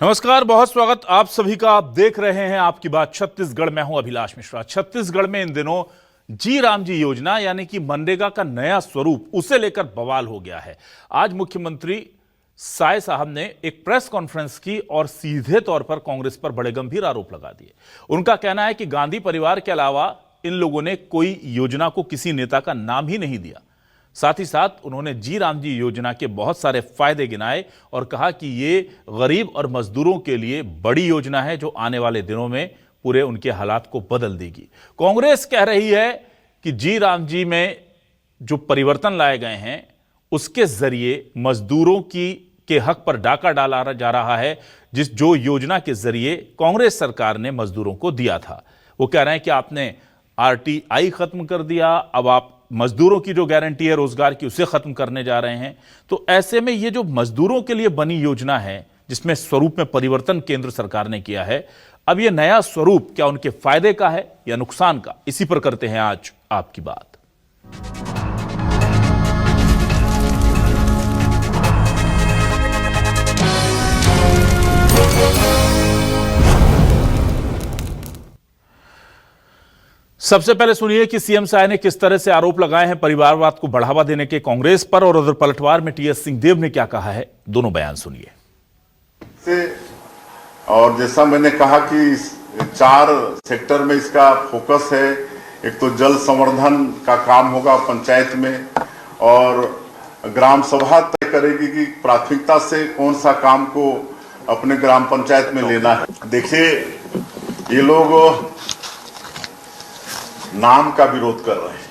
नमस्कार, बहुत स्वागत आप सभी का। आप देख रहे हैं आपकी बात छत्तीसगढ़। मैं हूं अभिलाष मिश्रा। छत्तीसगढ़ में इन दिनों जी राम जी योजना यानी कि मनरेगा का नया स्वरूप, उसे लेकर बवाल हो गया है। आज मुख्यमंत्री साय साहब ने एक प्रेस कॉन्फ्रेंस की और सीधे तौर पर कांग्रेस पर बड़े गंभीर आरोप लगा दिए। उनका कहना है कि गांधी परिवार के अलावा इन लोगों ने कोई योजना को किसी नेता का नाम ही नहीं दिया। साथ ही साथ उन्होंने जी राम जी योजना के बहुत सारे फायदे गिनाए और कहा कि ये गरीब और मजदूरों के लिए बड़ी योजना है जो आने वाले दिनों में पूरे उनके हालात को बदल देगी। कांग्रेस कह रही है कि जी राम जी में जो परिवर्तन लाए गए हैं उसके जरिए मजदूरों के हक पर डाका डाला जा रहा है, जो योजना के जरिए कांग्रेस सरकार ने मजदूरों को दिया था। वो कह रहे हैं कि आपने आरटीआई खत्म कर दिया, अब आप मजदूरों की जो गारंटी है रोजगार की उसे खत्म करने जा रहे हैं। तो ऐसे में ये जो मजदूरों के लिए बनी योजना है जिसमें स्वरूप में परिवर्तन केंद्र सरकार ने किया है, अब ये नया स्वरूप क्या उनके फायदे का है या नुकसान का, इसी पर करते हैं आज आपकी बात। सबसे पहले सुनिए कि सीएम साय ने किस तरह से आरोप लगाए हैं परिवारवाद को बढ़ावा देने के कांग्रेस पर, और उधर पलटवार में टीएस सिंहदेव ने क्या कहा है। दोनों बयान सुनिए। और जैसा मैंने कहा कि 4 सेक्टर में इसका फोकस है। एक तो जल संवर्धन का काम होगा पंचायत में, और ग्राम सभा तय करेगी कि प्राथमिकता से कौन सा काम को अपने ग्राम पंचायत में लेना है। देखिए, ये लोग नाम का विरोध कर रहे हैं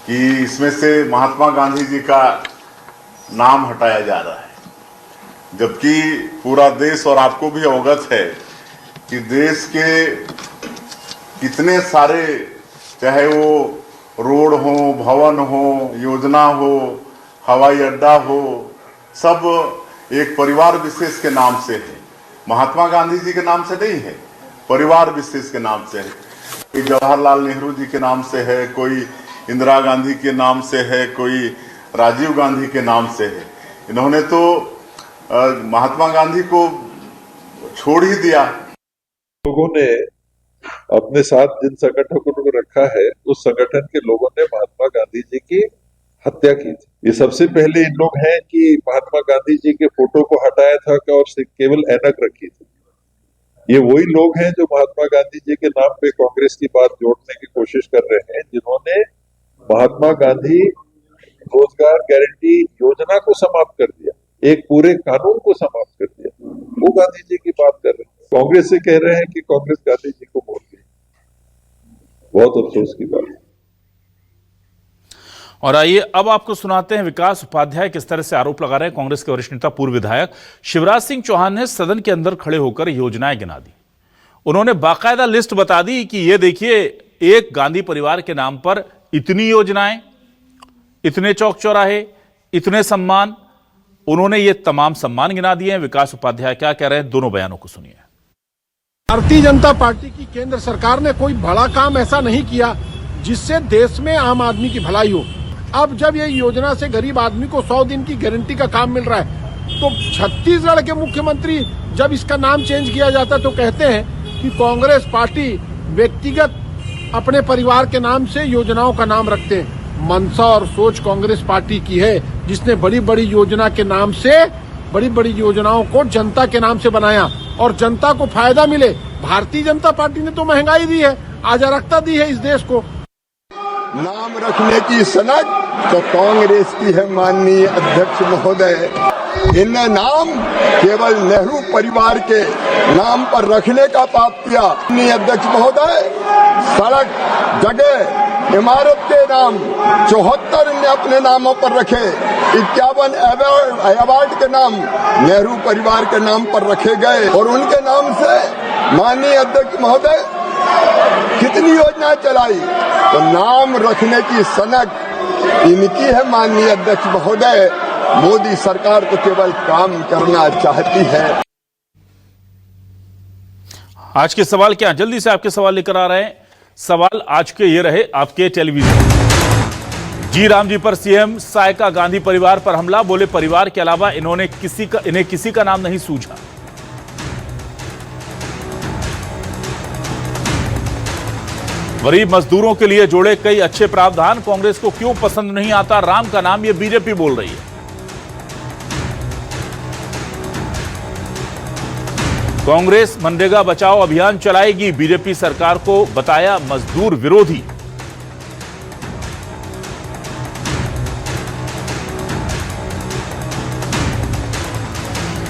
कि इसमें से महात्मा गांधी जी का नाम हटाया जा रहा है, जबकि पूरा देश और आपको भी अवगत है कि देश के कितने सारे, चाहे वो रोड हो, भवन हो, योजना हो, हवाई अड्डा हो, सब एक परिवार विशेष के नाम से है। महात्मा गांधी जी के नाम से नहीं है, परिवार विशेष के नाम से है। कोई जवाहरलाल नेहरू जी के नाम से है, कोई इंदिरा गांधी के नाम से है, कोई राजीव गांधी के नाम से है। इन्होंने तो महात्मा गांधी को छोड़ ही दिया। लोगों ने अपने साथ जिन संगठनों को रखा है, उस संगठन के लोगों ने महात्मा गांधी जी की हत्या की थी। ये सबसे पहले इन लोग हैं कि महात्मा गांधी जी के फोटो को हटाया था और केवल ऐनक रखी थी। ये वही लोग हैं जो महात्मा गांधी जी के नाम पे कांग्रेस की बात जोड़ने की कोशिश कर रहे हैं, जिन्होंने महात्मा गांधी रोजगार गारंटी योजना को समाप्त कर दिया, एक पूरे कानून को समाप्त कर दिया। वो गांधी जी की बात कर रहे हैं, कांग्रेस से कह रहे हैं कि कांग्रेस गांधी जी को वोट दी। बहुत अफसोस की बात है। और आइए अब आपको सुनाते हैं विकास उपाध्याय किस तरह से आरोप लगा रहे हैं। कांग्रेस के वरिष्ठ नेता पूर्व विधायक शिवराज सिंह चौहान ने सदन के अंदर खड़े होकर योजनाएं गिना दी। उन्होंने बाकायदा लिस्ट बता दी कि ये देखिए, एक गांधी परिवार के नाम पर इतनी योजनाएं, इतने चौक चौराहे, इतने सम्मान। उन्होंने ये तमाम सम्मान गिना दिए हैं। विकास उपाध्याय क्या कह रहे हैं, दोनों बयानों को सुनिए। भारतीय जनता पार्टी की केंद्र सरकार ने कोई बड़ा काम ऐसा नहीं किया जिससे देश में आम आदमी की भलाई हो। अब जब ये योजना से गरीब आदमी को 100 दिन की गारंटी का काम मिल रहा है, तो छत्तीसगढ़ के मुख्यमंत्री जब इसका नाम चेंज किया जाता है तो कहते हैं कि कांग्रेस पार्टी व्यक्तिगत अपने परिवार के नाम से योजनाओं का नाम रखते हैं। मंशा और सोच कांग्रेस पार्टी की है, जिसने बड़ी बड़ी योजना के नाम से बड़ी बड़ी योजनाओं को जनता के नाम से बनाया और जनता को फायदा मिले। भारतीय जनता पार्टी ने तो महंगाई दी है, अराजकता दी है इस देश को। नाम रखने की सनक तो कांग्रेस की है माननीय अध्यक्ष महोदय। इन नाम केवल नेहरू परिवार के नाम पर रखने का पाप किया। माननीय अध्यक्ष महोदय, सड़क, जगह, इमारत के नाम 74 ने अपने नामों पर रखे। 51 अवार्ड के नाम नेहरू परिवार के नाम पर रखे गए, और उनके नाम से माननीय अध्यक्ष महोदय कितनी योजना चलाई। तो नाम रखने की सनक इनकी है माननीय अध्यक्ष महोदय। मोदी सरकार तो केवल काम करना चाहती है। आज के सवाल क्या, जल्दी से आपके सवाल लेकर आ रहे हैं। सवाल आज के ये रहे आपके टेलीविजन। जी राम जी पर सीएम साय का गांधी परिवार पर हमला, बोले परिवार के अलावा इन्हें किसी का नाम नहीं सूझा। गरीब मजदूरों के लिए जोड़े कई अच्छे प्रावधान, कांग्रेस को क्यों पसंद नहीं आता राम का नाम, ये बीजेपी बोल रही है। कांग्रेस मनरेगा बचाओ अभियान चलाएगी, बीजेपी सरकार को बताया मजदूर विरोधी।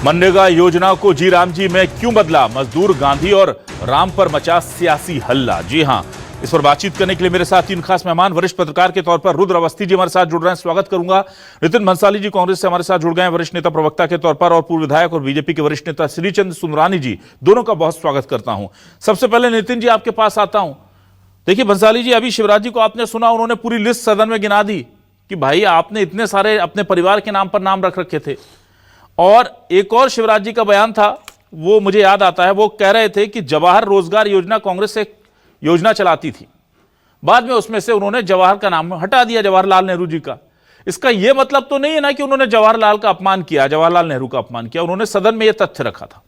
मनरेगा योजना को जी राम जी में क्यों बदला, मजदूर गांधी और राम पर मचा सियासी हल्ला। जी हां, इस पर बातचीत करने के लिए मेरे साथ तीन खास मेहमान, वरिष्ठ पत्रकार के तौर पर रुद्र अवस्थी जी हमारे साथ जुड़ रहे हैं, स्वागत करूंगा। नितिन भंसाली जी कांग्रेस से हमारे साथ जुड़ गए हैं, वरिष्ठ नेता प्रवक्ता के तौर पर, और पूर्व विधायक और बीजेपी के वरिष्ठ नेता श्रीचंद सुंदरानी जी, दोनों का बहुत स्वागत करता हूं। सबसे पहले नितिन जी आपके पास आता हूं। देखिए भंसाली जी, अभी शिवराज जी को आपने सुना, उन्होंने पूरी लिस्ट सदन में गिना दी कि भाई आपने इतने सारे अपने परिवार के नाम पर नाम रख रखे थे। और एक और शिवराज जी का बयान था, वो मुझे याद आता है, वो कह रहे थे कि जवाहर रोजगार योजना कांग्रेस एक योजना चलाती थी, बाद में उसमें से उन्होंने जवाहर का नाम हटा दिया, जवाहरलाल नेहरू जी का। इसका यह मतलब तो नहीं है ना कि उन्होंने जवाहरलाल का अपमान किया, जवाहरलाल नेहरू का अपमान किया, उन्होंने सदन में यह तथ्य रखा था।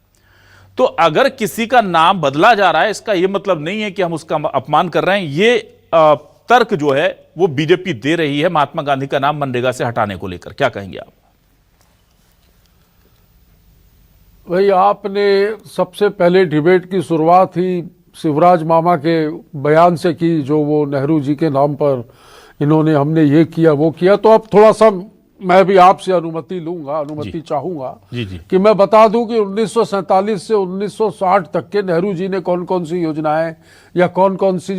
तो अगर किसी का नाम बदला जा रहा है, इसका यह मतलब नहीं है कि हम उसका अपमान कर रहे हैं। ये तर्क जो है वो बीजेपी दे रही है महात्मा गांधी का नाम मनरेगा से हटाने को लेकर, क्या कहेंगे आप? भाई, आपने सबसे पहले डिबेट की शुरुआत ही शिवराज मामा के बयान से की, जो वो नेहरू जी के नाम पर इन्होंने हमने ये किया वो किया। तो अब थोड़ा सा मैं भी आपसे अनुमति चाहूंगा कि मैं बता दूं कि 1947 से 1960 तक के नेहरू जी ने कौन कौन सी योजनाएं या कौन कौन सी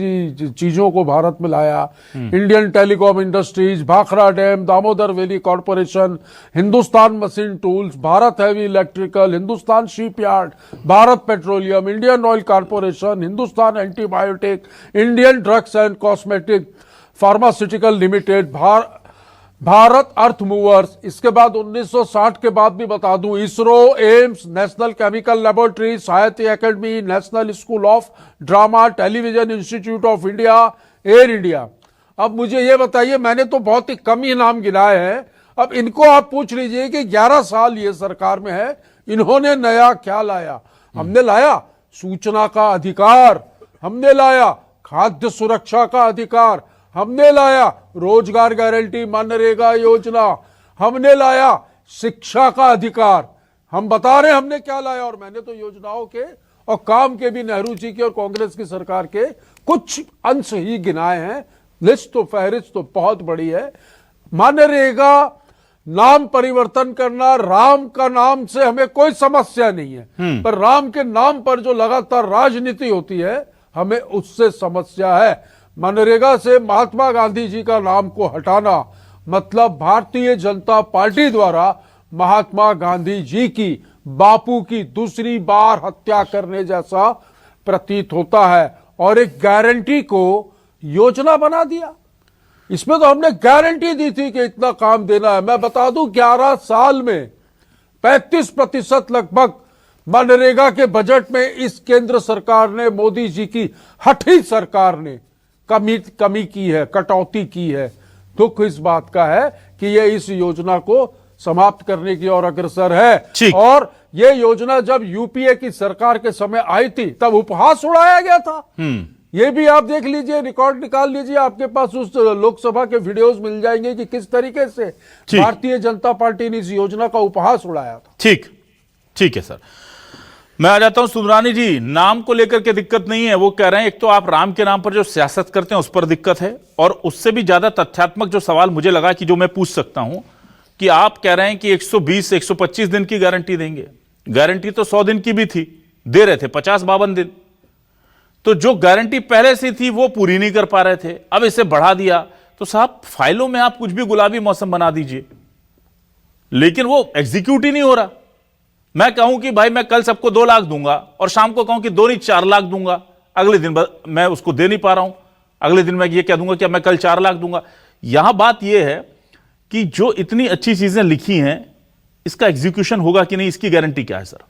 चीजों को भारत में लाया। Indian telecom industries, Bhakra dam, Damodar valley corporation, Hindustan machine tools, Bharat heavy electrical, Hindustan shipyard, Bharat petroleum, Indian oil corporation, Hindustan antibiotic, Indian drugs and cosmetic pharmaceutical limited, Bharat earth movers. इसके बाद 1960 के बाद भी बता दूं, ISRO, AIIMS, national chemical laboratory, Sahitya academy, national school of drama, television institute of India, air India. अब मुझे ये बताइए, मैंने तो बहुत ही कम ही नाम गिनाए हैं, अब इनको आप पूछ लीजिए कि 11 साल ये सरकार में है, इन्होंने नया क्या लाया। हमने लाया सूचना का अधिकार, हमने लाया खाद्य सुरक्षा का अधिकार, हमने लाया रोजगार गारंटी मनरेगा योजना, हमने लाया शिक्षा का अधिकार। हम बता रहे हैं हमने क्या लाया, और मैंने तो योजनाओं के और काम के भी नेहरू जी के और कांग्रेस की सरकार के कुछ अंश ही गिनाए हैं। लिस्ट तो फहरिस्त तो बहुत बड़ी है। मनरेगा नाम परिवर्तन करना, राम का नाम से हमें कोई समस्या नहीं है, पर राम के नाम पर जो लगातार राजनीति होती है हमें उससे समस्या है। मनरेगा से महात्मा गांधी जी का नाम को हटाना मतलब भारतीय जनता पार्टी द्वारा महात्मा गांधी जी की, बापू की दूसरी बार हत्या करने जैसा प्रतीत होता है। और एक गारंटी को योजना बना दिया। इसमें तो हमने गारंटी दी थी कि इतना काम देना है। मैं बता दूं, 11 साल में 35% लगभग मनरेगा के बजट में इस केंद्र सरकार ने, मोदी जी की हठी सरकार ने कमी की है, कटौती की है। दुख इस बात का है कि ये इस योजना को समाप्त करने की ओर अग्रसर है। और ये योजना जब यूपीए की सरकार के समय आई थी तब उपहास उड़ाया गया था। ये भी आप देख लीजिए, रिकॉर्ड निकाल लीजिए, आपके पास उस लोकसभा के वीडियोस मिल जाएंगे कि किस तरीके से भारतीय जनता पार्टी ने इस योजना का उपहास उड़ाया था। ठीक है सर, मैं आ जाता हूं सुंदरानी जी। नाम को लेकर के दिक्कत नहीं है, वो कह रहे हैं एक तो आप राम के नाम पर जो सियासत करते हैं उस पर दिक्कत है, और उससे भी ज्यादा तथ्यात्मक जो सवाल मुझे लगा कि जो मैं पूछ सकता हूं कि आप कह रहे हैं कि 120 125 दिन की गारंटी देंगे। गारंटी तो 100 दिन की भी थी, दे रहे थे 50-52 दिन। तो जो गारंटी पहले से थी वो पूरी नहीं कर पा रहे थे, अब इसे बढ़ा दिया। तो साहब, फाइलों में आप कुछ भी गुलाबी मौसम बना दीजिए, लेकिन वो एग्जीक्यूट ही नहीं हो रहा। मैं कहूं कि भाई मैं कल सबको 2 लाख दूंगा और शाम को कहूं कि 2 नहीं 4 लाख दूंगा, अगले दिन मैं उसको दे नहीं पा रहा हूं, अगले दिन मैं ये कह दूंगा कि मैं कल 4 लाख दूंगा। यहां बात यह है कि जो इतनी अच्छी चीजें लिखी हैं, इसका एग्जीक्यूशन होगा कि नहीं, इसकी गारंटी क्या है सर?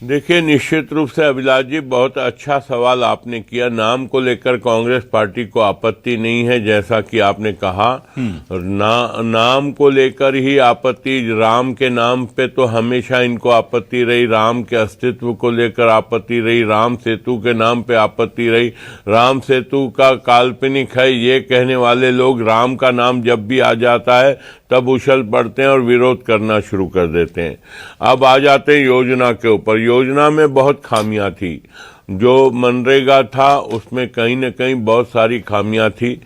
देखिए, निश्चित रूप से अभिलाष जी बहुत अच्छा सवाल आपने किया। नाम को लेकर कांग्रेस पार्टी को आपत्ति नहीं है, जैसा कि आपने कहा। नाम को लेकर ही आपत्ति, राम के नाम पे तो हमेशा इनको आपत्ति रही, राम के अस्तित्व को लेकर आपत्ति रही, राम सेतु के नाम पे आपत्ति रही। राम सेतु का काल्पनिक है ये कहने वाले लोग राम का नाम जब भी आ जाता है तब उछल पड़ते हैं और विरोध करना शुरू कर देते हैं। अब आ जाते हैं योजना के ऊपर। योजना में बहुत खामियां थी। जो मनरेगा था उसमें कहीं न कहीं बहुत सारी खामियां थी।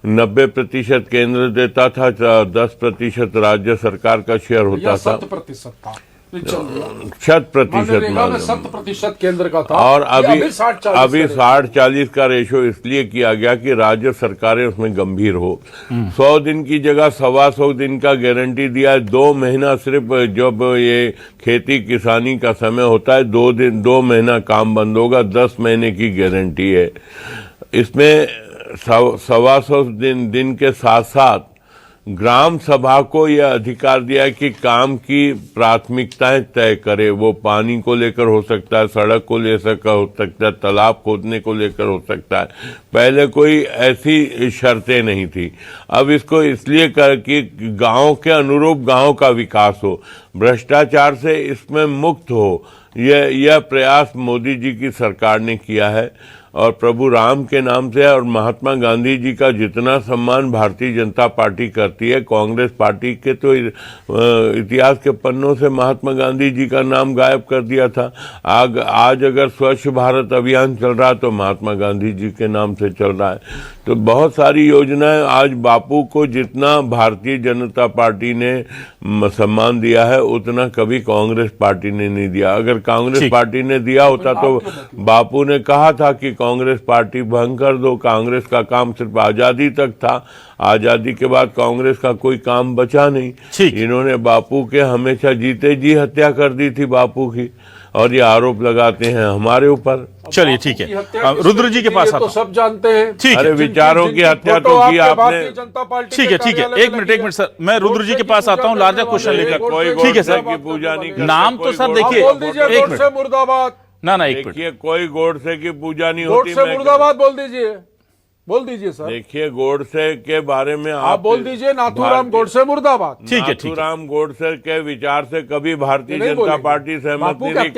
90% केंद्र देता था, 10% राज्य सरकार का शेयर होता था। 100% था, 100% 100% केंद्र का था। और अभी 60-40 का रेशो इसलिए किया गया कि राज्य सरकारें उसमें गंभीर हो। 100 दिन की जगह 125 दिन का गारंटी दिया है। 2 महीना सिर्फ जब ये खेती किसानी का समय होता है 2 महीना काम बंद होगा, 10 महीने की गारंटी है। इसमें 125 दिन के साथ साथ ग्राम सभा को यह अधिकार दिया है कि काम की प्राथमिकताएं तय करे। वो पानी को लेकर हो सकता है, सड़क को हो सकता है, तालाब खोदने को लेकर हो सकता है। पहले कोई ऐसी शर्तें नहीं थी। अब इसको इसलिए कर कि गांव के अनुरूप गांव का विकास हो, भ्रष्टाचार से इसमें मुक्त हो, यह प्रयास मोदी जी की सरकार ने किया है। और प्रभु राम के नाम से और महात्मा गांधी जी का जितना सम्मान भारतीय जनता पार्टी करती है, कांग्रेस पार्टी के तो इतिहास के पन्नों से महात्मा गांधी जी का नाम गायब कर दिया था। आज अगर स्वच्छ भारत अभियान चल रहा है तो महात्मा गांधी जी के नाम से चल रहा है। तो बहुत सारी योजनाएं आज बापू को जितना भारतीय जनता पार्टी ने सम्मान दिया है उतना कभी कांग्रेस पार्टी ने नहीं दिया। अगर कांग्रेस पार्टी ने दिया होता तो बापू ने कहा था कि कांग्रेस पार्टी भंग कर दो। कांग्रेस का काम सिर्फ आजादी तक था, आजादी के बाद कांग्रेस का कोई काम बचा नहीं। इन्होंने बापू के हमेशा जीते जी हत्या कर दी थी बापू की, और ये आरोप लगाते हैं हमारे ऊपर। चलिए ठीक है, रुद्र जी के पास तो सब जानते हैं। ठीक अरे है, विचारों की हत्या तो की आपने। ठीक है, एक मिनट सर, मैं रुद्र जी के पास आता हूँ लार्जर क्वेश्चन लेकर। ठीक है सर, की पूजा नहीं करता। नाम तो सर देखिए, एक मिनट, मुर्दाबाद। ना एक मिनट, देखिए कोई गोडसे की पूजा नहीं होती। गोडसे मुर्दाबाद बोल दीजिए सर। देखिए गोडसे के बारे में आप बोल दीजिए, नाथूराम गोडसे मुर्दाबाद। ठीक है, नाथूराम गोडसे के विचार से कभी भारतीय जनता पार्टी सहमत नहीं रही।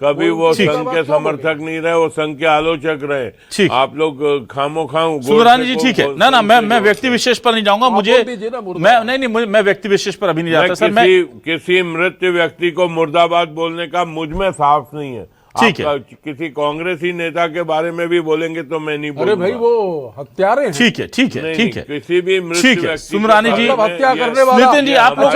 कभी वो संघ के समर्थक नहीं रहे, वो संघ के आलोचक रहे। आप लोग खामोखाम सुंदरानी जी ठीक है। ना मैं व्यक्ति विशेष पर नहीं जाऊंगा। मुझे मैं व्यक्ति विशेष पर अभी नहीं जाता सर। मैं किसी मृत व्यक्ति को मुर्दाबाद बोलने का मुझ में साहस नहीं है। ठीक है, किसी कांग्रेसी नेता के बारे में भी बोलेंगे तो मैं नहीं बोलूंगा। अरे भाई वो हत्यारे हैं। ठीक है किसी भी मृत व्यक्ति, सुमरानी जी हत्या करने वाला। नितिन जी आप लोग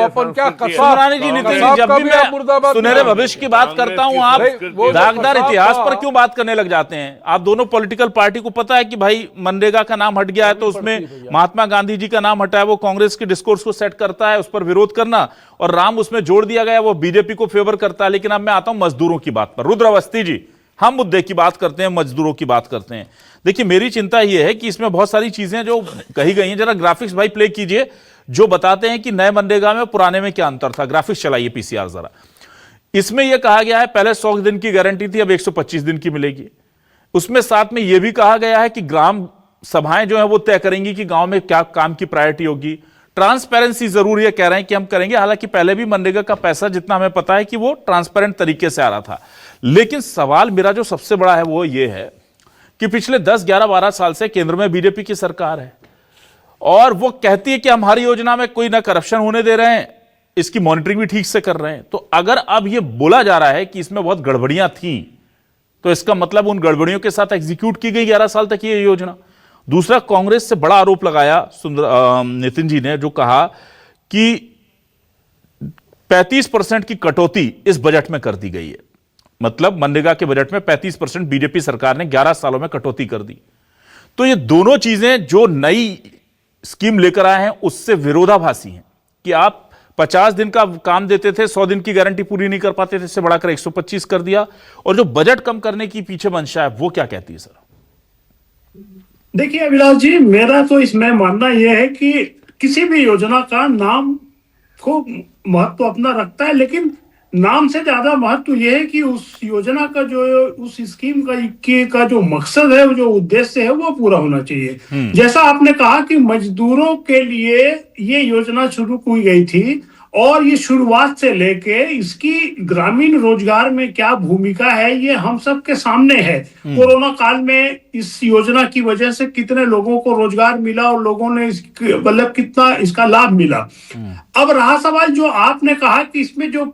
अपन क्या सुमरानी जी, नितिन जी, जब भी मैं सुनहरे भविष्य की बात करता हूं आप दागदार इतिहास पर क्यों बात करने लग जाते हैं? आप दोनों पॉलिटिकल पार्टी को पता है कि भाई मनरेगा का नाम हट गया है तो उसमें महात्मा गांधी जी का नाम हटा है, वो कांग्रेस के डिस्कोर्स को सेट करता है, उस पर विरोध करना, और राम उसमें जोड़ दिया गया, वो बीजेपी को फेवर करता है। लेकिन अब मैं आता हूं मजदूरों की बात पर। रुद्र अवस्थी जी, हम मुद्दे की बात करते हैं, मजदूरों की बात करते हैं। देखिए मेरी चिंता यह है कि इसमें बहुत सारी चीजें जो कही गई हैं, जरा ग्राफिक्स भाई प्ले कीजिए जो बताते हैं कि नए मनरेगा में पुराने में क्या अंतर था। ग्राफिक्स चलाइए पीसीआर जरा। इसमें यह कहा गया है पहले 100 दिन की गारंटी थी, अब 125 दिन की मिलेगी। उसमें साथ में यह भी कहा गया है कि ग्राम सभाएं जो है वो तय करेंगी कि गांव में क्या काम की प्रायोरिटी होगी। ट्रांसपेरेंसी जरूरी है, कह रहे हैं कि हम करेंगे। हालांकि पहले भी मनरेगा का पैसा जितना हमें पता है कि वो ट्रांसपेरेंट तरीके से आ रहा था। लेकिन सवाल मेरा जो सबसे बड़ा है वो ये है कि पिछले 10, 11, 12 साल से केंद्र में बीजेपी की सरकार है और वो कहती है कि हमारी योजना में कोई ना करप्शन होने दे रहे हैं, इसकी मॉनिटरिंग भी ठीक से कर रहे हैं। तो अगर अब ये बोला जा रहा है कि इसमें बहुत गड़बड़ियां थी तो इसका मतलब उन गड़बड़ियों के साथ एग्जीक्यूट की गई 11 साल तक ये योजना। दूसरा, कांग्रेस से बड़ा आरोप लगाया नितिन जी ने, जो कहा कि 35% की कटौती इस बजट में कर दी गई है। मतलब मनरेगा के बजट में 35% बीजेपी सरकार ने 11 सालों में कटौती कर दी। तो ये दोनों चीजें जो नई स्कीम लेकर आए हैं उससे विरोधाभासी हैं कि आप 50 दिन का काम देते थे, 100 दिन की गारंटी पूरी नहीं कर पाते थे, इससे बढ़ाकर 125 कर दिया। और जो बजट कम करने की पीछे मंशा है वो क्या कहती है सर? देखिए अभिलाष जी, मेरा तो इसमें मानना यह है कि किसी भी योजना का नाम को महत्व अपना रखता है, लेकिन नाम से ज्यादा महत्व यह है कि उस योजना का जो उस स्कीम का जो मकसद है, जो उद्देश्य है, वो पूरा होना चाहिए। जैसा आपने कहा कि मजदूरों के लिए ये योजना शुरू की गई थी और ये शुरुआत से लेके इसकी ग्रामीण रोजगार में क्या भूमिका है ये हम सब के सामने है। कोरोना काल में इस योजना की वजह से कितने लोगों को रोजगार मिला और लोगों ने मतलब कितना इसका लाभ मिला। अब रहा सवाल जो आपने कहा कि इसमें जो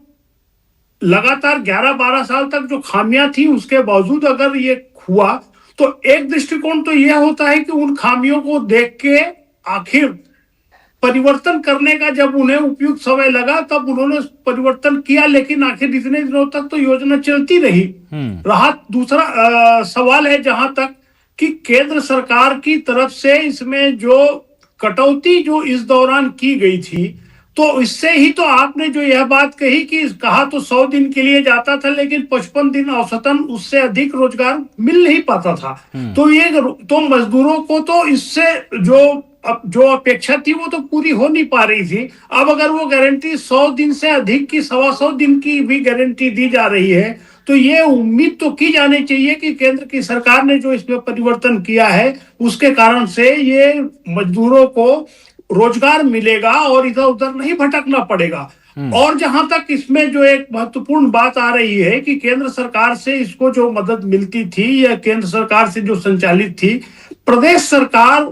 लगातार 11-12 साल तक जो खामियां थी उसके बावजूद अगर ये हुआ तो एक दृष्टिकोण तो यह होता है कि उन खामियों को देख के आखिर परिवर्तन करने का जब उन्हें उपयुक्त समय लगा तब उन्होंने परिवर्तन किया, लेकिन आखिर इतने दिनों तक तो योजना चलती रही। रहा दूसरा सवाल है जहां तक कि केंद्र सरकार की तरफ से इसमें जो कटौती जो इस दौरान की गई थी, तो इससे ही तो आपने जो यह बात कही कि कहा तो 100 दिन के लिए जाता था लेकिन 55 दिन औसतन उससे अधिक रोजगार मिल नहीं पाता था। तो ये तो मजदूरों को तो इससे जो अपेक्षा थी वो तो पूरी हो नहीं पा रही थी। अब अगर वो गारंटी 100 दिन से अधिक की 125 दिन की भी गारंटी दी जा रही है तो ये उम्मीद तो की जानी चाहिए कि केंद्र की सरकार ने जो इसमें परिवर्तन किया है उसके कारण से ये मजदूरों को रोजगार मिलेगा और इधर उधर नहीं भटकना पड़ेगा। और जहां तक इसमें जो एक महत्वपूर्ण बात आ रही है कि केंद्र सरकार से इसको जो मदद मिलती थी या केंद्र सरकार से जो संचालित थी, प्रदेश सरकार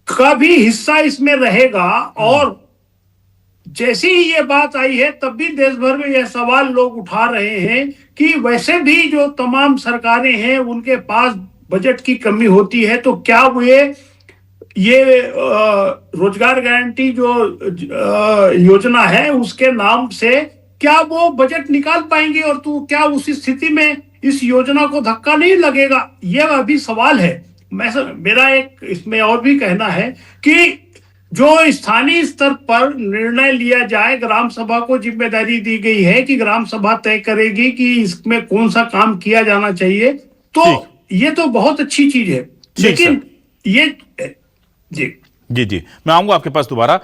का भी हिस्सा इसमें रहेगा। और जैसी ही ये बात आई है तब भी देश भर में यह सवाल लोग उठा रहे हैं कि वैसे भी जो तमाम सरकारें हैं उनके पास बजट की कमी होती है, तो क्या वे ये रोजगार गारंटी जो योजना है उसके नाम से क्या वो बजट निकाल पाएंगे और तो क्या उस स्थिति में इस योजना को धक्का नहीं लगेगा, यह अभी सवाल है। मेरा एक इसमें और भी कहना है कि जो स्थानीय स्तर पर निर्णय लिया जाए, ग्राम सभा को जिम्मेदारी दी गई है कि ग्राम सभा तय करेगी कि इसमें कौन सा काम किया जाना चाहिए, तो ये तो बहुत अच्छी चीज है। लेकिन ये जी जी जी मैं आऊंगा आपके पास दोबारा।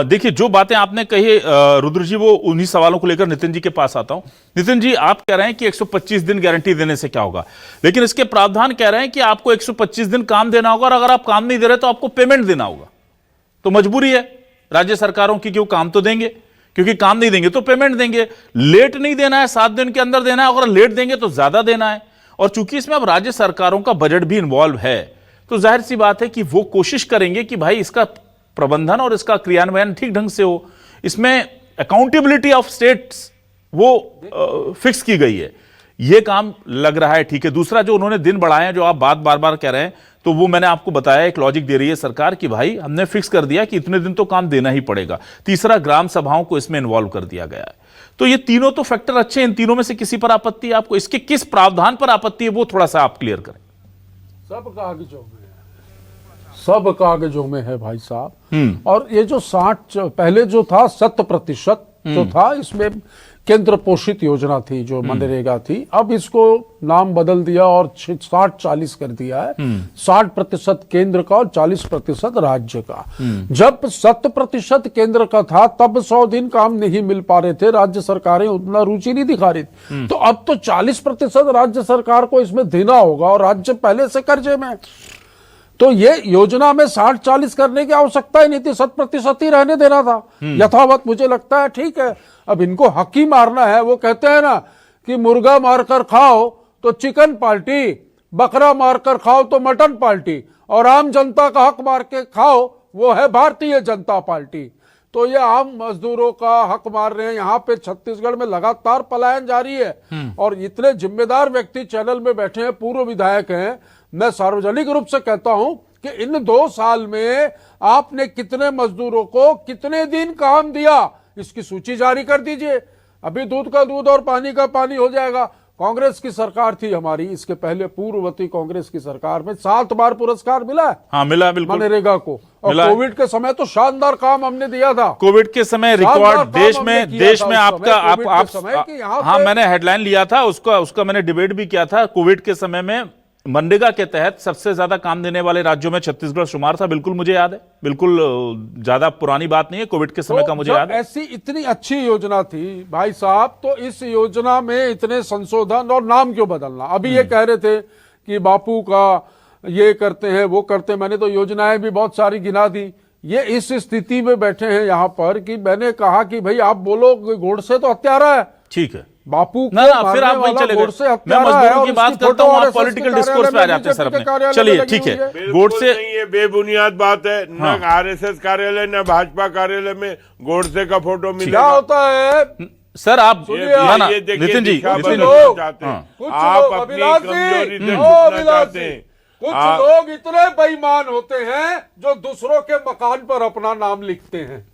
देखिए जो बातें आपने कही रुद्र जी, वो उन्हीं सवालों को लेकर नितिन जी के पास आता हूं। नितिन जी, आप कह रहे हैं कि 125 दिन गारंटी देने से क्या होगा, लेकिन इसके प्रावधान कह रहे हैं कि आपको 125 दिन काम देना होगा और अगर आप काम नहीं दे रहे तो आपको पेमेंट देना होगा। तो मजबूरी है राज्य सरकारों की कि वो काम तो देंगे, क्योंकि काम नहीं देंगे तो पेमेंट देंगे। लेट नहीं देना है, 7 दिन के अंदर देना है, अगर लेट देंगे तो ज्यादा देना है। और चूंकि इसमें अब राज्य सरकारों का बजट भी इन्वॉल्व है तो जाहिर सी बात है कि वो कोशिश करेंगे कि भाई इसका प्रबंधन और इसका क्रियान्वयन ठीक ढंग से हो। इसमें अकाउंटेबिलिटी ऑफ स्टेट्स वो फिक्स की गई है, ये काम लग रहा है ठीक है। दूसरा जो उन्होंने दिन बढ़ाए हैं, जो आप बात बार बार कह रहे हैं, तो वो मैंने आपको बताया एक लॉजिक दे रही है सरकार कि भाई हमने फिक्स कर दिया कि इतने दिन तो काम देना ही पड़ेगा। तीसरा, ग्राम सभाओं को इसमें इन्वॉल्व कर दिया गया है। तो ये तीनों तो फैक्टर अच्छे हैं, इन तीनों में से किसी पर आपत्ति है आपको? इसके किस प्रावधान पर आपत्ति है वो थोड़ा सा आप क्लियर करें। सब कागजों में है, सब कागजों में है भाई साहब। और ये जो 60 पहले जो था 100% जो था, इसमें केंद्र पोषित योजना थी जो मनरेगा थी, अब इसको नाम बदल दिया और 60-40 कर दिया है। 60% केंद्र का और 40% राज्य का। जब 100% केंद्र का था तब 100 दिन काम नहीं मिल पा रहे थे, राज्य सरकारें उतना रुचि नहीं दिखा रही थी। तो अब तो 40% राज्य सरकार को इसमें देना होगा और राज्य पहले से कर्जे में। तो ये योजना में 60-40 करने की आवश्यकता ही नहीं थी, 100% ही रहने देना था यथावत। मुझे लगता है ठीक है, अब इनको हक ही मारना है। वो कहते हैं ना कि मुर्गा मारकर खाओ तो चिकन पार्टी, बकरा मारकर खाओ तो मटन पार्टी, और आम जनता का हक मार के खाओ वो है भारतीय जनता पार्टी। तो ये आम मजदूरों का हक मार रहे हैं। यहाँ पे छत्तीसगढ़ में लगातार पलायन जारी है और इतने जिम्मेदार व्यक्ति चैनल में बैठे हैं, पूर्व विधायक हैं। मैं सार्वजनिक रूप से कहता हूं कि इन 2 साल में आपने कितने मजदूरों को कितने दिन काम दिया, इसकी सूची जारी कर दीजिए। अभी दूध का दूध और पानी का पानी हो जाएगा। कांग्रेस की सरकार थी हमारी, इसके पहले पूर्ववर्ती कांग्रेस की सरकार में 7 बार पुरस्कार मिला है। हाँ मिला, बिल्कुल मनरेगा को। और कोविड के समय तो शानदार काम हमने दिया था। कोविड के समय रिकॉर्ड देश में आपका आप हाँ मैंने हेडलाइन लिया था उसका मैंने डिबेट भी किया था। कोविड के समय में मनरेगा के तहत सबसे ज्यादा काम देने वाले राज्यों में छत्तीसगढ़ शुमार था, बिल्कुल मुझे याद है, बिल्कुल ज्यादा पुरानी बात नहीं है, कोविड के समय का मुझे जब याद है। ऐसी इतनी अच्छी योजना थी भाई साहब, तो इस योजना में इतने संशोधन और नाम क्यों बदलना? अभी ये कह रहे थे कि बापू का ये करते हैं वो करते हैं, मैंने तो योजनाएं भी बहुत सारी गिना दी। ये इस स्थिति में बैठे हैं यहाँ पर कि मैंने कहा कि भाई आप बोलो गोडसे तो हत्यारा है, ठीक है, बापू ना ना फिर आप वहीं चले गए। मैं मजदूरों की बात करता हूँ, आप पॉलिटिकल डिस्कोर्स पे आ जाते हैं सर अपने। चलिए ठीक है, गोडसे नहीं, ये बेबुनियाद बात है। हाँ। न आरएसएस कार्यालय न भाजपा कार्यालय में गोडसे का फोटो मिलेगा। क्या होता है सर आप ना ना ये देखिए, नितिन जी, दिशा नितिन बदलना जी, चाहते हैं। कुछ आप लोग अपनी अभिलाष जी, कमजोरी से ओ छुपना अभिलाष चाहते जी, हैं। कुछ लोग इतने बेईमान होते हैं जो दूसरों के मकान पर अपना नाम लिखते हैं।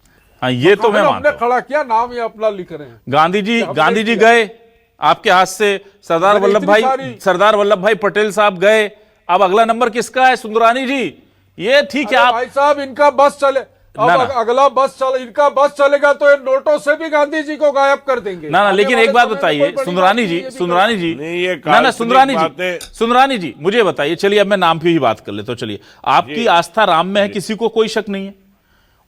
हाँ ये तो मैं हमने मानता हूं। खड़ा किया, नाम ये अपना लिख रहे हैं। गांधी जी गए, आपके हाथ से सरदार वल्लभ भाई पटेल साहब गए, अब अगला नंबर किसका है? सुंदरानी जी। ये ठीक है, अरे आप भाई साहब इनका बस चले, अब ना, ना। अगला बस चले, इनका बस चलेगा तो ये नोटों से भी गांधी जी को गायब कर देंगे। ना आने लेकिन वाले एक बात समय में बताइए कोई बड़ी सुंदरानी बात जी, नहीं, ये भी सुंदरानी जी, नहीं, ये ना ना काल्पनिक सुंदरानी जी मुझे बताइए, चलिए अब मैं नाम की ही बात कर लेता हूं। चलिए, आपकी आस्था राम में है, किसी को कोई शक नहीं है,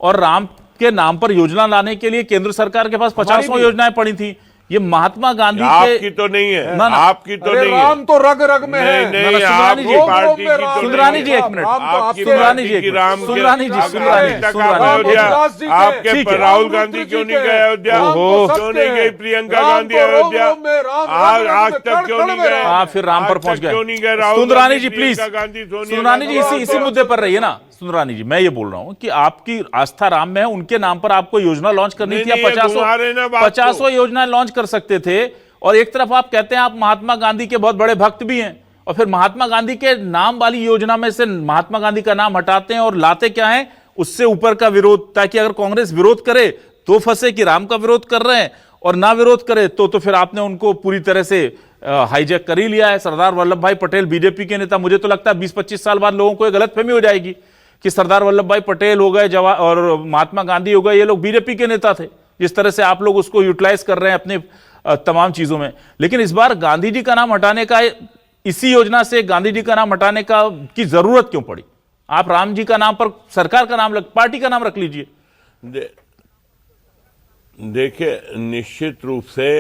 और राम के नाम पर योजना लाने के लिए केंद्र सरकार के पास 50 योजनाएं पड़ी थी। ये महात्मा गांधी आपकी तो नहीं है, ना, ना। आपकी तो अरे नहीं है। राम तो रग रग में है। नहीं, ना, ना, आपकी सुंदरानी जी, पार्टी की तो सुंदरानी जी, नहीं है। एक मिनट। राम तो आपकी आपके सुंदरानी जी, पार्टी की राम के सुंदरानी जी, अगर सुंदरानी अभी तक सुंदरानी आप जी, अयोध्या, रामदास जी के, आपके ठीक है। राहुल गांधी क्यों नहीं गए अयोध्या? ओहो। क्यों नहीं गई प्रियंका गांधी अयोध्या? आज तक क्यों नहीं गए? आप फिर राम पर आज पहुंच तक क्यों नहीं गए? गए। राहुल सुंदरानी गांधी, जी प्लीज, प्रियंका गांधी, सोनिया सुंदरानी जी गांधी। इसी मुद्दे पर रहिए ना। सुंदरानी जी, मैं ये बोल रहा हूं कि आपकी आस्था राम में है, उनके नाम पर आपको योजना लॉन्च करनी नहीं, थी, आप नहीं, ये घुमा रहे ना बात को। 50 योजनाएं लॉन्च कर सकते थे। और एक तरफ आप कहते हैं आप महात्मा गांधी के बहुत बड़े भक्त भी हैं, और फिर महात्मा गांधी के नाम वाली योजना में से महात्मा गांधी का नाम हटाते हैं और लाते क्या है? उससे ऊपर का विरोध, ताकि अगर कांग्रेस विरोध करे तो फंसे कि राम का विरोध कर रहे हैं, और ना विरोध करे तो फिर आपने उनको पूरी तरह से हाईजैक कर ही लिया है। सरदार वल्लभ भाई पटेल बीजेपी के नेता, मुझे तो लगता है 20-25 साल बाद लोगों को एक गलतफहमी हो जाएगी कि सरदार वल्लभ भाई पटेल हो गए और महात्मा गांधी हो गए, ये लोग बीजेपी के नेता थे, जिस तरह से आप लोग उसको यूटिलाइज कर रहे हैं अपने तमाम चीजों में। लेकिन इस बार गांधी जी का नाम हटाने का, इसी योजना से गांधी जी का नाम हटाने का की जरूरत क्यों पड़ी? आप राम जी का नाम पर सरकार का नाम, पार्टी का नाम रख लीजिए। देखिए, निश्चित रूप से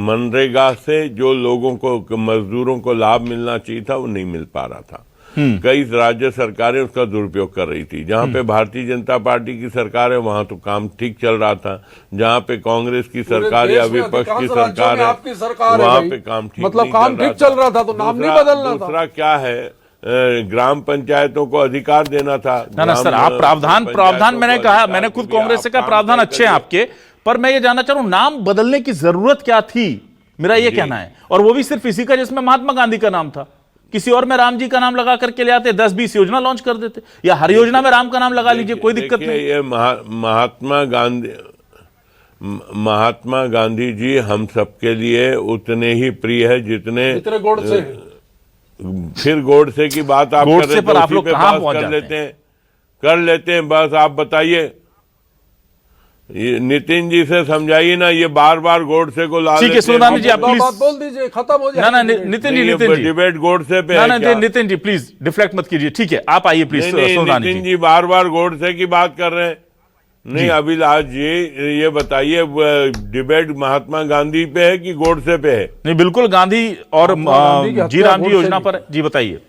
मनरेगा से जो लोगों को, मजदूरों को लाभ मिलना चाहिए था, वो नहीं मिल पा रहा था। कई राज्य सरकारें उसका दुरुपयोग कर रही थी। जहां पे भारतीय जनता पार्टी की सरकार है वहां तो काम ठीक चल रहा था, जहां पे कांग्रेस की सरकार या विपक्ष की सरकार है वहां पे काम ठीक मतलब नहीं काम ठीक चल रहा था, तो नाम नहीं बदलना था। दूसरा क्या है, ग्राम पंचायतों को अधिकार देना था। ना सर, आप प्रावधान मैंने कहा, मैंने खुद कांग्रेस से कहा प्रावधान अच्छे हैं आपके, पर मैं ये जानना चाह रहा हूं नाम बदलने की जरूरत क्या थी, मेरा ये कहना है। और वो भी सिर्फ इसी का जिसमें महात्मा गांधी का नाम था, किसी और में राम जी का नाम लगा करके ले आते, 10-20 योजना लॉन्च कर देते, या हर योजना में राम का नाम लगा लीजिए, कोई दिक्कत नहीं। ये महात्मा गांधी जी हम सबके लिए उतने ही प्रिय है जितने गोडसे। फिर गोडसे की बात आप गोडसे पर आप लोग कहां पहुंच जाते हैं? कर लेते हैं, बस आप बताइए, नितिन जी से समझाइए ना, ये बार बार गोडसे को ला, ठीक है सुंदरानी जी, आप प्लीज बात बोल दीजिए, खत्म हो जाए। ना नितिन जी, डिबेट गोडसे पे ना नितिन जी प्लीज डिफ्लेक्ट मत कीजिए, ठीक है आप आइए प्लीज। सुंदरानी नितिन जी बार बार गोडसे की बात कर रहे हैं। नहीं, अभिलाष जी ये बताइए, डिबेट महात्मा गांधी पे है कि गोडसे पे है? नहीं, बिल्कुल गांधी और जी राम जी योजना पर। जी बताइए।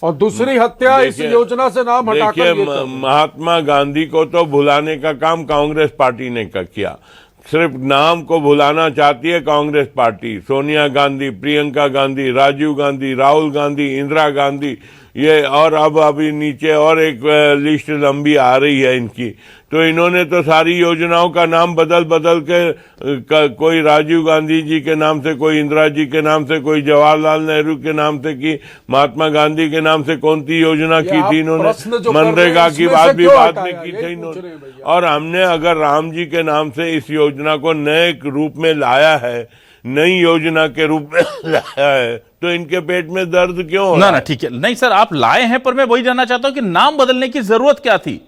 और दूसरी हत्या इस योजना से नाम हटाकर। देखिए, महात्मा गांधी को तो भुलाने का काम कांग्रेस पार्टी ने किया। सिर्फ नाम को भुलाना चाहती है कांग्रेस पार्टी। सोनिया गांधी, प्रियंका गांधी, राजीव गांधी, राहुल गांधी, इंदिरा गांधी, ये और अब अभी नीचे और एक लिस्ट लंबी आ रही है इनकी। तो इन्होंने तो सारी योजनाओं का नाम बदल के कोई राजीव गांधी जी के नाम से, कोई इंदिरा जी के नाम से, कोई जवाहरलाल नेहरू के नाम से की, महात्मा गांधी के नाम से कौन सी योजना की थी इन्होंने? मनरेगा की बात भी बाद में की थी इन्होंने। और हमने अगर राम जी के नाम से इस योजना को नए रूप में लाया है, नई योजना के रूप में लाया है, तो इनके पेट में दर्द क्यों हो? ना ठीक है, नहीं सर आप लाए हैं, पर मैं वही जानना चाहता हूं कि नाम बदलने की जरूरत क्या थी?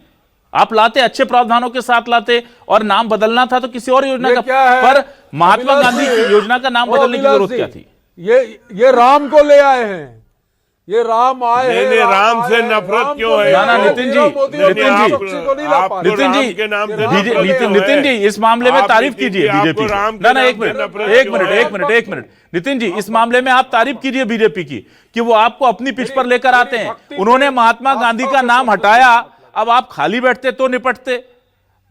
आप लाते अच्छे प्रावधानों के साथ लाते, और नाम बदलना था तो किसी और योजना का, पर महात्मा गांधी की योजना का नाम बदलने की जरूरत क्या थी? ये राम को ले आए हैं, ये राम आए हैं। नहीं, राम से नफरत क्यों है? ना नितिन जी, नितिन जी इस मामले में तारीफ कीजिए बीजेपी की। ना एक मिनट नितिन जी, इस मामले में आप तारीफ कीजिए बीजेपी की कि वो आपको अपनी पिच पर लेकर आते हैं। उन्होंने महात्मा गांधी का नाम हटाया, अब आप खाली बैठते तो निपटते,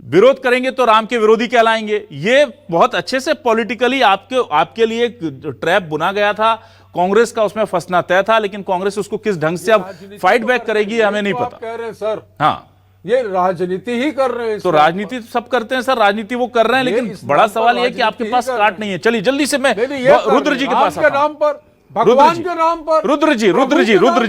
विरोध करेंगे तो राम के विरोधी कहलाएंगे। ये बहुत अच्छे से पॉलिटिकली आपके लिए एक ट्रैप बुना गया था। कांग्रेस का उसमें फंसना तय था, लेकिन कांग्रेस उसको किस ढंग से अब फाइट बैक करेगी हमें नहीं पता। कह रहे हैं सर, हाँ ये राजनीति ही कर रहे हैं। तो राजनीति तो सब करते हैं सर, राजनीति वो कर रहे हैं, लेकिन बड़ा सवाल ये है कि आपके पास काट नहीं है। चलिए जल्दी से मैं रुद्र जी के पास आता हूं। भगवान के नाम पर रुद्र जी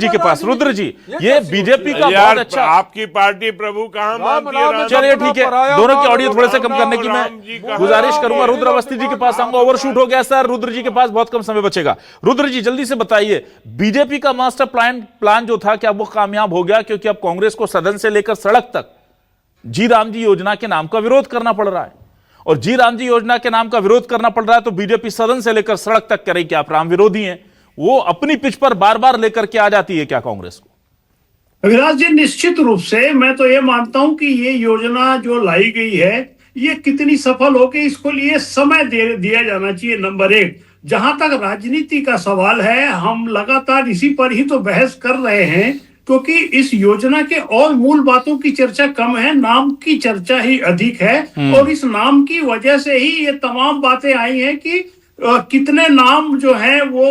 के पास। रुद्र जी, ये बीजेपी का बहुत अच्छा, आपकी पार्टी प्रभु कहाँ मानती है? चलिए ठीक है, दोनों के ऑडियो थोड़े से कम करने की मैं गुजारिश करूंगा। रुद्र अवस्थी जी के पास आऊंगा। ओवरशूट हो गया सर, रुद्र जी के पास बहुत कम समय बचेगा। रुद्र जी जल्दी से बताइए, बीजेपी का मास्टर प्लान जो था, क्या वो कामयाब हो गया? क्योंकि अब कांग्रेस को सदन से लेकर सड़क तक जी राम जी योजना के नाम का विरोध करना पड़ रहा है, और जी राम जी योजना के नाम का विरोध करना पड़ रहा है तो बीजेपी सदन से लेकर सड़क तक करेगी कि आप राम विरोधी हैं। वो अपनी पिच पर बार बार लेकर के आ जाती है क्या कांग्रेस को? अभिलाष जी, निश्चित रूप से मैं तो ये मानता हूं कि ये योजना जो लाई गई है, ये कितनी सफल हो गई, इसको लिए समय दिया जाना चाहिए। नंबर एक, जहां तक राजनीति का सवाल है, हम लगातार इसी पर ही तो बहस कर रहे हैं, क्योंकि इस योजना के और मूल बातों की चर्चा कम है, नाम की चर्चा ही अधिक है। और इस नाम की वजह से ही ये तमाम बातें आई हैं कि कितने नाम जो है वो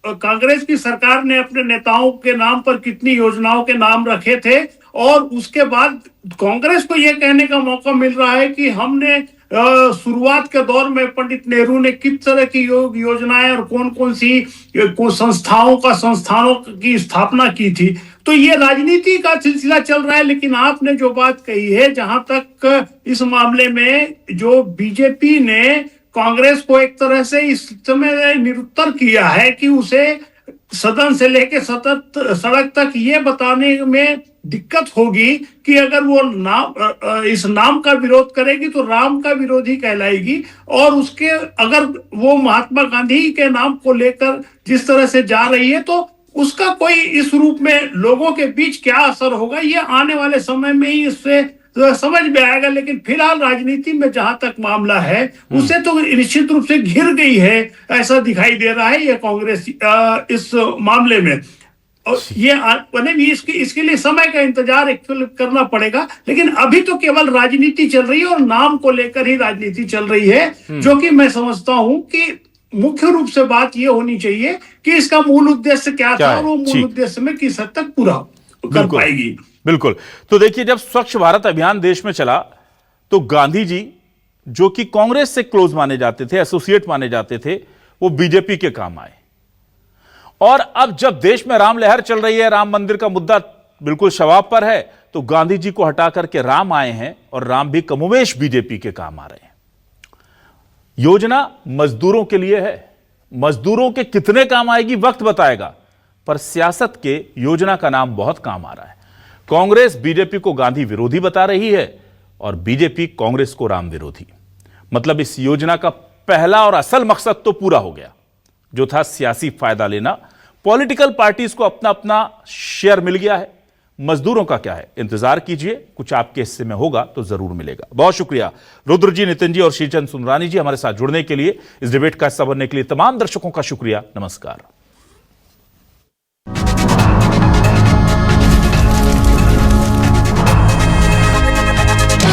कांग्रेस की सरकार ने अपने नेताओं के नाम पर कितनी योजनाओं के नाम रखे थे, और उसके बाद कांग्रेस को यह कहने का मौका मिल रहा है कि हमने शुरुआत के दौर में पंडित नेहरू ने किस तरह की योजनाएं और कौन कौन सी संस्थानों की स्थापना की थी। तो ये राजनीति का सिलसिला चल रहा है। लेकिन आपने जो बात कही है, जहां तक इस मामले में जो बीजेपी ने कांग्रेस को एक तरह से इस समय निरुत्तर किया है कि उसे सदन से लेकर सड़क तक ये बताने में दिक्कत होगी कि अगर वो इस नाम का विरोध करेगी तो राम का विरोधी कहलाएगी, और उसके अगर वो महात्मा गांधी के नाम को लेकर जिस तरह से जा रही है तो उसका कोई इस रूप में लोगों के बीच क्या असर होगा, ये आने वाले समय में ही इससे समझ में आएगा। लेकिन फिलहाल राजनीति में जहां तक मामला है, उसे तो निश्चित रूप से घिर गई है, ऐसा दिखाई दे रहा है ये कांग्रेस इस मामले में। और ये इसके लिए समय का इंतजार करना पड़ेगा। लेकिन अभी तो केवल राजनीति चल रही है और नाम को लेकर ही राजनीति चल रही है, जो कि मैं समझता हूं कि मुख्य रूप से बात ये होनी चाहिए कि इसका मूल उद्देश्य क्या था, और वो मूल उद्देश्य में किस हद तक पूरा कर पाएगी। बिल्कुल। तो देखिए, जब स्वच्छ भारत अभियान देश में चला तो गांधी जी, जो कि कांग्रेस से क्लोज माने जाते थे, एसोसिएट माने जाते थे, वो बीजेपी के काम आए। और अब जब देश में राम लहर चल रही है, राम मंदिर का मुद्दा बिल्कुल शवाब पर है, तो गांधी जी को हटा करके राम आए हैं, और राम भी कमोवेश बीजेपी के काम आ रहे हैं। योजना मजदूरों के लिए है, मजदूरों के कितने काम आएगी वक्त बताएगा, पर सियासत के योजना का नाम बहुत काम आ रहा है। कांग्रेस बीजेपी को गांधी विरोधी बता रही है, और बीजेपी कांग्रेस को राम विरोधी। मतलब इस योजना का पहला और असल मकसद तो पूरा हो गया, जो था सियासी फायदा लेना। पॉलिटिकल पार्टीज को अपना अपना शेयर मिल गया है। मजदूरों का क्या है, इंतजार कीजिए, कुछ आपके हिस्से में होगा तो जरूर मिलेगा। बहुत शुक्रिया रुद्र जी, नितिन जी और श्रीचंद सुंदरानी जी हमारे साथ जुड़ने के लिए, इस डिबेट का हिस्सा बनने के लिए। तमाम दर्शकों का शुक्रिया। नमस्कार।